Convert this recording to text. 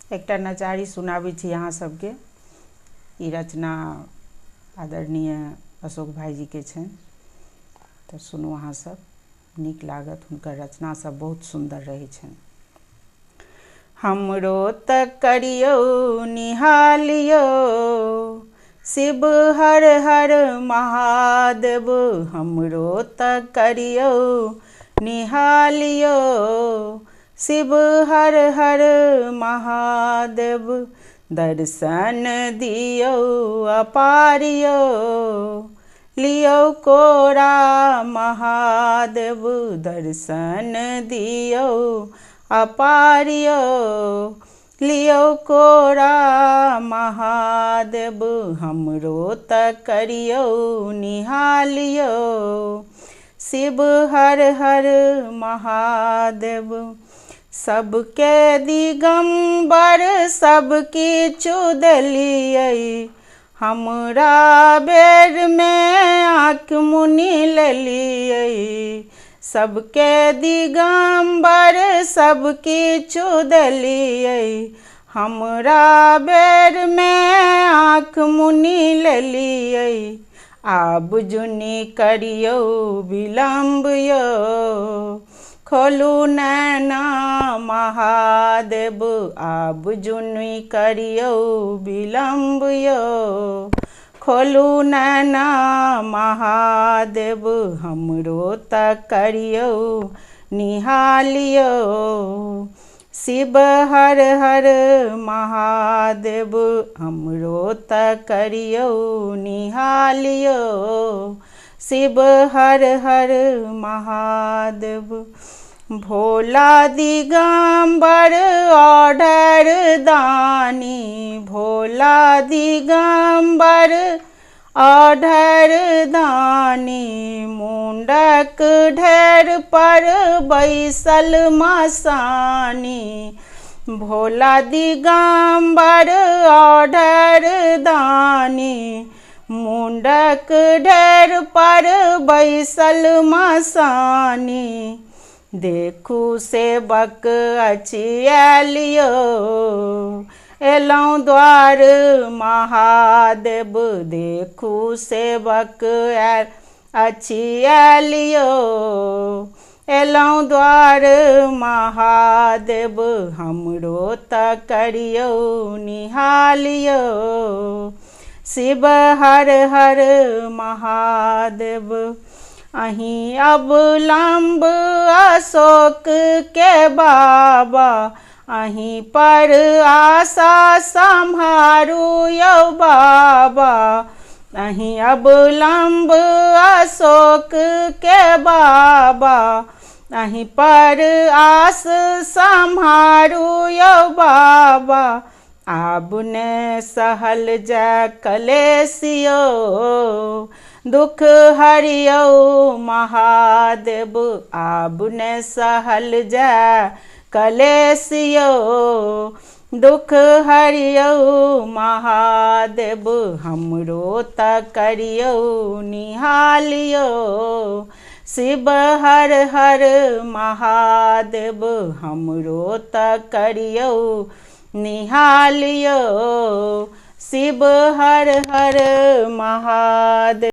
एकटा नचारी सुनाबै छी अहाँ सबके। ई रचना आदरणीय अशोक भाईजी के छनि, तऽ सुनू अहाँ सब, नीक लागत। हुनकर रचना सब बहुत सुंदर रहै छनि। हमरो तऽ करियौ निहालियो, शिव हर हर महादेव। हमरो तऽ करियौ निहालियो, शिव हर हर महादेव। दर्शन दियौ अपारियो, लियौ कोरा महादेव। दर्शन दियौ अपारियो, लियौ कोरा महादेव। हमरो तऽ करियौ निहालियो, शिव हर हर महादेव। सबके दिगंबर सब किछु देलियै, हमरा बेर में आँख मुनि लेलियै। सबके दिगंबर सब किछु देलियै, हमरा बेर में आँख मुनि लेलियै। आब जुनि करियौ विलम्ब यौ, खोलू नैना महादेव। आब जुनि करियौ विलम्ब यौ, खोलू नैना महादेव। हमरो तऽ करियौ निहालियो, शिव हर हर महादेव। हमरो तऽ करियौ निहालियो, शिव हर हर महादेव। भोला दिगंबर ऑर्डर दानी, भोला दिगंबर ऑर्डर दानी। मुंडक ढेर पर बैसल मसानी, भोला दिगंबर ऑर्डर दानी। मुंडक ढेर पर बैसल मसानी, देखू सेवक अछि आयलियो। एलौं द्वार महादेव, देखू सेवक अछि आयलियो। एलौं द्वार महादेव, हमरो तऽ करियौ निहालियो, शिव हर हर महादेव। अहीं अवलंब अशोक के बाबा, अहीं पर आशा सम्हारू यौ बाबा। अहीं अवलंब अशोक के बाबा, अहीं पर आस सम्हारू यौ बाबा। आब ने सहल जाय कलेशियो, दुख हरियौ महादेव। आब ने सहल जाय कलेशियो, दुख हरियौ महादेव। हमरो तऽ करियौ निहालियो, शिव हर हर महादेव। हमरो तऽ करियौ निहालियो, शिव हर हर महादेव।